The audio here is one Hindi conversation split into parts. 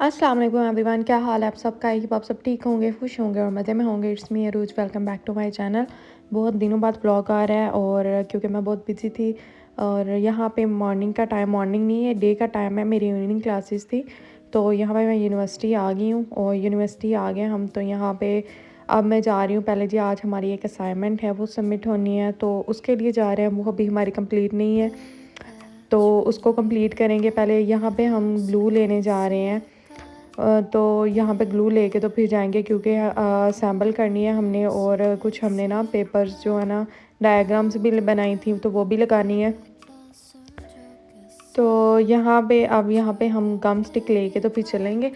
अस्सलाम वालेकुम एवरीवन, क्या हाल है आप सबका? आई होप आप सब ठीक होंगे, खुश होंगे और मज़े में होंगे। It's me Arooj, welcome back to my channel. बहुत दिनों बाद ब्लॉग आ रहा है और क्योंकि मैं बहुत बिजी थी और यहाँ पे मॉर्निंग का टाइम, मॉर्निंग नहीं है डे का टाइम है, मेरी इवनिंग क्लासेस थी। तो यहाँ पे मैं यूनिवर्सिटी आ गई हूँ और यूनिवर्सिटी आ गए हम। तो यहाँ पे अब मैं जा रही हूँ। पहले जी आज हमारी एक असाइनमेंट है वो सबमिट होनी है, तो उसके लिए जा रहे हैं। वो अभी हमारी कंप्लीट नहीं है तो उसको कंप्लीट करेंगे। पहले यहाँ पे हम ग्लू लेने जा रहे हैं। तो यहाँ पे ग्लू लेके तो फिर जाएंगे क्योंकि सैम्पल करनी है हमने, और कुछ हमने ना पेपर्स जो है ना डायग्राम्स भी बनाई थी तो वो भी लगानी है। तो यहाँ पे हम गम स्टिक लेके तो फिर चलेंगे।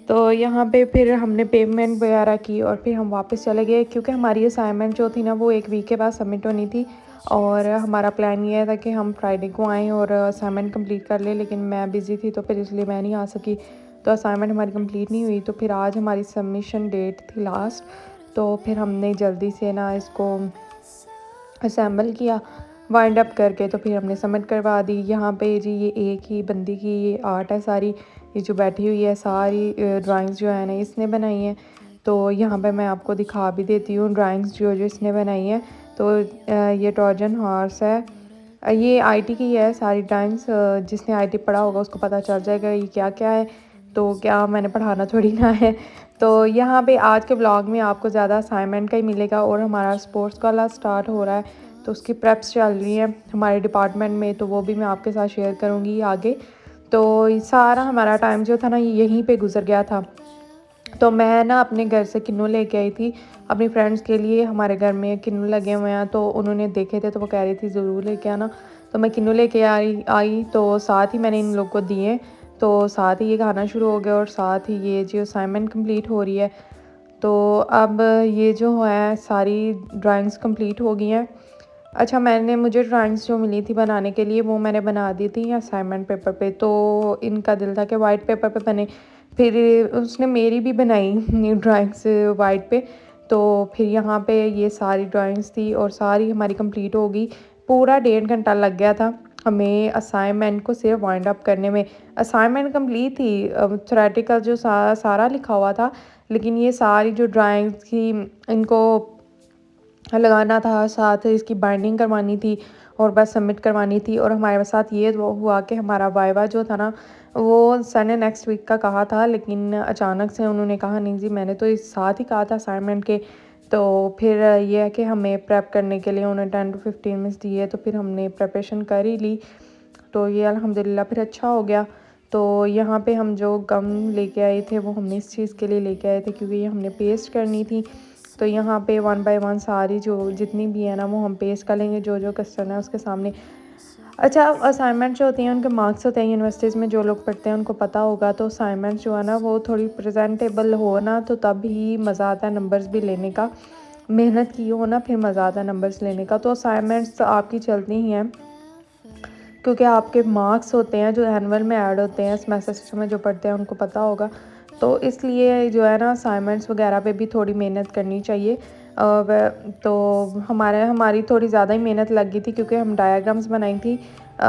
तो यहाँ पे फिर हमने पेमेंट वगैरह की और फिर हम वापस चले गए क्योंकि हमारी असाइनमेंट जो थी ना वो एक वीक के बाद सबमिट होनी थी। और हमारा प्लान ये था कि हम फ्राइडे को आएँ और असाइनमेंट कंप्लीट कर लें, लेकिन मैं बिज़ी थी तो फिर इसलिए मैं नहीं आ सकी। तो असाइनमेंट हमारी कंप्लीट नहीं हुई। तो फिर आज हमारी सबमिशन डेट थी लास्ट, तो फिर हमने जल्दी से ना इसको असेंबल किया वाइंड अप करके। तो फिर हमने सबमिट करवा दी। यहाँ पे जी ये एक ही बंदी की ये आर्ट है सारी, ये जो बैठी हुई है सारी ड्राइंग्स जो है ना इसने बनाई है। तो यहाँ पे मैं आपको दिखा भी देती हूँ ड्राइंग्स जो जो इसने बनाई है। तो ये ट्रोजन हॉर्स है, ये आईटी की है सारी ड्राइंग्स। जिसने आईटी पढ़ा होगा उसको पता चल जाएगा ये क्या क्या है। तो क्या मैंने पढ़ाना थोड़ी ना है। तो यहाँ पे आज के ब्लॉग में आपको ज़्यादा असाइनमेंट का ही मिलेगा और हमारा स्पोर्ट्स वाला स्टार्ट हो रहा है तो उसकी प्रेप्स चल रही है हमारे डिपार्टमेंट में, तो वो भी मैं आपके साथ शेयर करूँगी आगे। तो सारा हमारा टाइम जो था ना यहीं पे गुजर गया था। तो मैं ना अपने घर से किन्नू लेके आई थी अपनी फ्रेंड्स के लिए। हमारे घर में किन्नू लगे हुए हैं तो उन्होंने देखे थे तो वो कह रही थी ज़रूर लेके आना। तो मैं किन्नू लेके आई तो साथ ही मैंने इन लोग को दिए। तो साथ ही ये खाना शुरू हो गया और साथ ही ये जो असाइनमेंट कंप्लीट हो रही है। तो अब ये जो है सारी ड्राइंग्स कंप्लीट हो गई हैं। अच्छा, मुझे ड्राइंग्स जो मिली थी बनाने के लिए वो मैंने बना दी थी असाइनमेंट पेपर पे। तो इनका दिल था कि वाइट पेपर पे बने, फिर उसने मेरी भी बनाई ड्राइंग्स वाइट पे। तो फिर यहाँ पे ये सारी ड्राइंग्स थी और सारी हमारी कंप्लीट हो गई। पूरा 1.5 घंटा लग गया था हमें असाइनमेंट को सिर्फ वाइंड अप करने में। असाइनमेंट कंप्लीट थी, थ्योरेटिकल जो सारा लिखा हुआ था, लेकिन ये सारी जो ड्राइंग्स थी इनको लगाना था, साथ इसकी बाइंडिंग करवानी थी और बस सबमिट करवानी थी। और हमारे साथ ये हुआ कि हमारा वाइवा जो था ना वो सर ने नेक्स्ट वीक का कहा था, लेकिन अचानक से उन्होंने कहा नहीं जी, मैंने तो इस साथ ही कहा था असाइनमेंट के। तो फिर ये है कि हमें प्रेप करने के लिए उन्होंने 10 to 15 मिनट्स दिए, तो फिर हमने प्रेपरेशन कर ही ली। तो ये अल्हम्दुलिल्लाह फिर अच्छा हो गया। तो यहाँ पे हम जो गम लेके आए थे वो हमने इस चीज़ के लिए लेके आए थे क्योंकि ये हमने पेस्ट करनी थी। तो यहाँ पे 1 बाय 1 सारी जो जितनी भी है ना वो हम पेस्ट कर लेंगे जो जो क्वेश्चन है उसके सामने। अच्छा, असाइनमेंट जो होती हैं उनके मार्क्स होते हैं यूनिवर्सिटीज़ में, जो लोग पढ़ते हैं उनको पता होगा। तो असाइनमेंट जो है ना वो थोड़ी प्रेजेंटेबल हो ना तो तब ही मज़ा आता है नंबर्स भी लेने का। मेहनत की हो ना फिर मज़ा आता है नंबर्स लेने का। तो असाइनमेंट्स आपकी चलती ही हैं क्योंकि आपके मार्क्स होते हैं जो एनुअल में ऐड होते हैं, सेमेस्टर सिस्टम में जो पढ़ते हैं उनको पता होगा। तो इसलिए जो है ना असाइनमेंट्स वगैरह पे भी थोड़ी मेहनत करनी चाहिए। तो हमारी थोड़ी ज़्यादा ही मेहनत लग गई थी क्योंकि हम डायग्राम्स बनाई थी।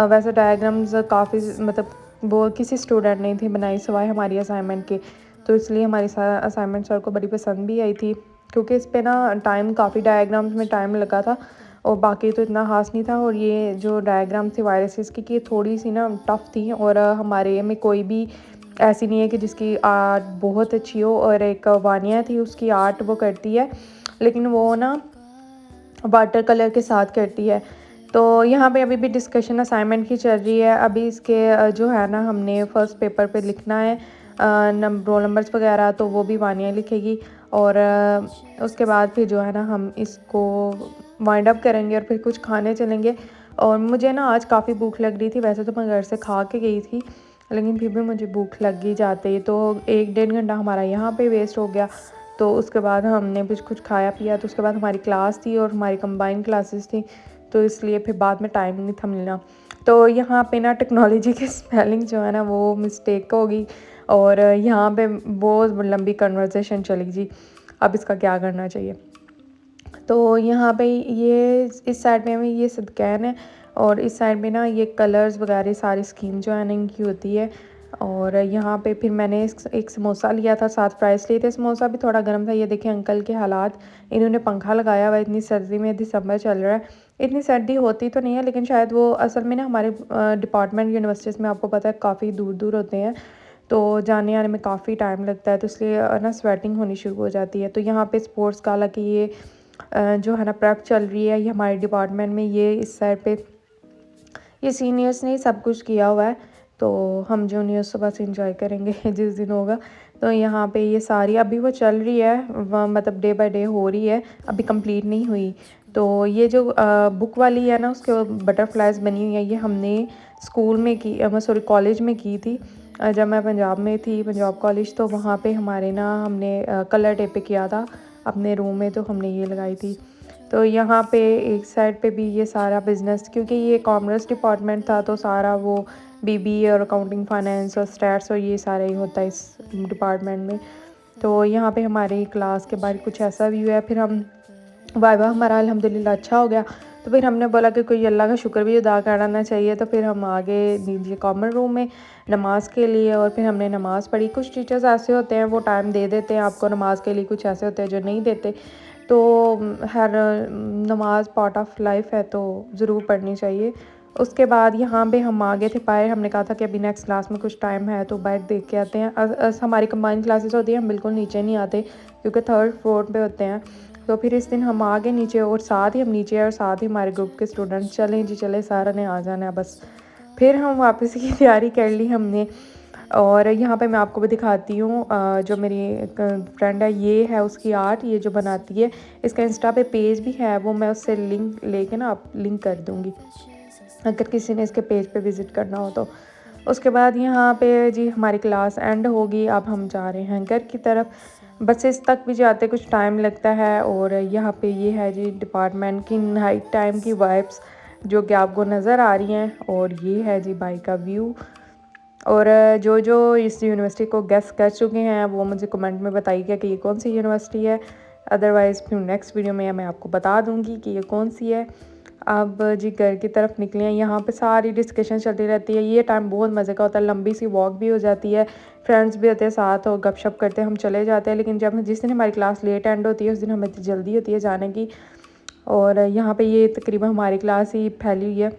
वैसे डायग्राम्स काफ़ी मतलब वो किसी स्टूडेंट ने थी बनाई सिवाय हमारी असाइनमेंट के। तो इसलिए हमारी असाइनमेंट सर को बड़ी पसंद भी आई थी क्योंकि इस पर ना टाइम काफ़ी डायग्राम्स में टाइम लगा था और बाकी तो इतना खास नहीं था। और ये जो डायग्राम थी वायरसेस की ये थोड़ी सी ना टफ़ थी और हमारे में कोई भी ऐसी नहीं है कि जिसकी आर्ट बहुत अच्छी हो। और एक वानिया थी उसकी आर्ट वो करती है लेकिन वो ना वाटर कलर के साथ करती है। तो यहाँ पे अभी भी डिस्कशन असाइनमेंट की चल रही है। अभी इसके जो है ना हमने फ़र्स्ट पेपर पे लिखना है रोल नंबर्स वगैरह, तो वो भी वानिया लिखेगी। और उसके बाद फिर जो है ना हम इसको वाइंड अप करेंगे और फिर कुछ खाने चलेंगे। और मुझे ना आज काफ़ी भूख लग रही थी, वैसे तो मैं घर से खा के गई थी लेकिन फिर भी मुझे भूख लग ही जाती। तो 1-1.5 घंटा हमारा यहाँ पे वेस्ट हो गया। तो उसके बाद हमने कुछ खाया पिया, तो उसके बाद हमारी क्लास थी और हमारी कंबाइंड क्लासेस थी, तो इसलिए फिर बाद में टाइम नहीं था मिलना। तो यहाँ पे ना टेक्नोलॉजी की स्पेलिंग जो है ना वो मिस्टेक होगी और यहाँ पे बहुत लंबी कन्वर्सेशन चली जी। अब इसका क्या करना चाहिए। तो यहाँ पे ये इस साइड में भी ये सदकैन है और इस साइड में ना ये कलर्स वगैरह सारी स्कीम जो है ना इनकी होती है। और यहाँ पे फिर मैंने एक समोसा लिया था, 7 फ्राइज़ लिए थे। समोसा भी थोड़ा गर्म था। ये देखें अंकल के हालात, इन्होंने पंखा लगाया हुआ है, इतनी सर्दी में, दिसंबर चल रहा है। इतनी सर्दी होती तो नहीं है, लेकिन शायद वो असल में ना हमारे डिपार्टमेंट यूनिवर्सिटीज़ में आपको पता है काफ़ी दूर-दूर होते हैं, तो जाने आने में काफ़ी टाइम लगता है, तो इसलिए ना स्वेटिंग होनी शुरू हो जाती है। तो यहाँ पे स्पोर्ट्स का हालाँकि ये जो है ना प्रेप चल रही है, ये हमारे डिपार्टमेंट में, ये इस साइड पे ये सीनियर्स ने सब कुछ किया हुआ है, तो हम जूनियर्स तो बस एंजॉय करेंगे जिस दिन होगा। तो यहाँ पे ये सारी अभी वो चल रही है, मतलब डे बाय डे हो रही है, अभी कंप्लीट नहीं हुई। तो ये जो बुक वाली है ना, उसके बटरफ्लाइज बनी हुई है, ये हमने स्कूल में की, सॉरी कॉलेज में की थी, जब मैं पंजाब में थी, पंजाब कॉलेज। तो वहाँ पे हमारे ना हमने कलर डे पे किया था अपने रूम में, तो हमने ये लगाई थी। तो यहाँ पे एक साइड पे भी ये सारा बिज़नेस, क्योंकि ये कॉमर्स डिपार्टमेंट था, तो सारा वो बीबीए और अकाउंटिंग फाइनेंस और स्टैट्स और ये सारा ही होता है इस डिपार्टमेंट में। तो यहाँ पे हमारी क्लास के बाद कुछ ऐसा व्यू है। फिर हम वाइवा हमारा अल्हम्दुलिल्लाह अच्छा हो गया, तो फिर हमने बोला कि कोई अल्लाह का शुक्र भी अदा करना चाहिए। तो फिर हम आगे नीचे कॉमन रूम में नमाज़ के लिए, और फिर हमने नमाज़ पढ़ी। कुछ टीचर्स ऐसे होते हैं वो टाइम दे देते हैं आपको नमाज़ के लिए, कुछ ऐसे होते हैं जो नहीं देते। तो हर नमाज पार्ट ऑफ लाइफ है, तो ज़रूर पढ़नी चाहिए। उसके बाद यहाँ पे हम आ गए थे बाहर, हमने कहा था कि अभी नेक्स्ट क्लास में कुछ टाइम है तो बाहर देख के आते हैं। हमारी कंबाइंड क्लासेस होती है, हम बिल्कुल नीचे नहीं आते क्योंकि 3rd फ्लोर पे होते हैं। तो फिर इस दिन हम आ गए नीचे, और साथ ही हम नीचे आए और साथ ही हमारे ग्रुप के स्टूडेंट्स चलें जी चले, सारा ने आ जाना है बस। फिर हम वापस की तैयारी कर ली हमने। और यहाँ पे मैं आपको भी दिखाती हूँ, जो मेरी फ्रेंड है, ये है उसकी आर्ट, ये जो बनाती है, इसका इंस्टा पे पेज भी है, वो मैं उससे लिंक लेके ना आप लिंक कर दूँगी अगर किसी ने इसके पेज पे विज़िट करना हो तो। उसके बाद यहाँ पे जी हमारी क्लास एंड होगी, अब हम जा रहे हैं घर की तरफ। बसेस तक भी जाते कुछ टाइम लगता है। और यहाँ पे ये है जी डिपार्टमेंट की नाइट टाइम की वाइब्स जो कि आपको नज़र आ रही हैं, और ये है जी बाइक का व्यू। और जो जो इस यूनिवर्सिटी को गेस कर चुके हैं वो मुझे कमेंट में बताइएगा कि ये कौन सी यूनिवर्सिटी है, अदरवाइज़ फिर नेक्स्ट वीडियो में मैं आपको बता दूंगी कि ये कौन सी है। अब जी घर की तरफ निकले हैं, यहाँ पे सारी डिस्कशन चलती रहती है। ये टाइम बहुत मज़े का होता है, लंबी सी वॉक भी हो जाती है, फ्रेंड्स भी होते हैं साथ और गपशप करते हैं, हम चले जाते हैं। लेकिन जब जिस दिन हमारी क्लास लेट एंड होती है उस दिन हमें जल्दी होती है जाने की। और यहाँ पे ये तकरीबन हमारी क्लास ही फैली हुई है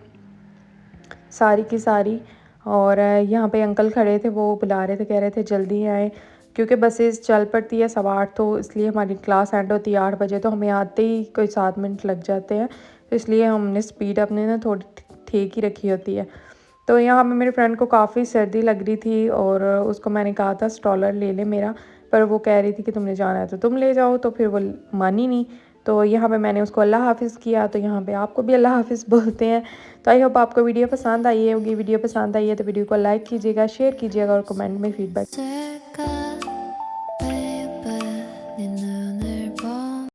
सारी की सारी। और यहाँ पे अंकल खड़े थे, वो बुला रहे थे, कह रहे थे जल्दी आए क्योंकि बसेस चल पड़ती है 8:15, तो इसलिए हमारी क्लास एंड होती है 8 बजे, तो हमें आते ही कोई 7 मिनट लग जाते हैं, तो इसलिए हमने स्पीड अपने ना थोड़ी ठीक ही रखी होती है। तो यहाँ पे मेरी फ्रेंड को काफ़ी सर्दी लग रही थी, और उसको मैंने कहा था स्टॉलर ले ले मेरा, पर वो कह रही थी कि तुमने जाना है तो तुम ले जाओ, तो फिर वो मानी नहीं। तो यहाँ पे मैंने उसको अल्लाह हाफ़िज़ किया, तो यहाँ पे आपको भी अल्लाह हाफ़िज़ बोलते हैं। तो आई होप आपको वीडियो पसंद आई होगी। वीडियो पसंद आई है तो वीडियो को लाइक कीजिएगा, शेयर कीजिएगा और कमेंट में फीडबैक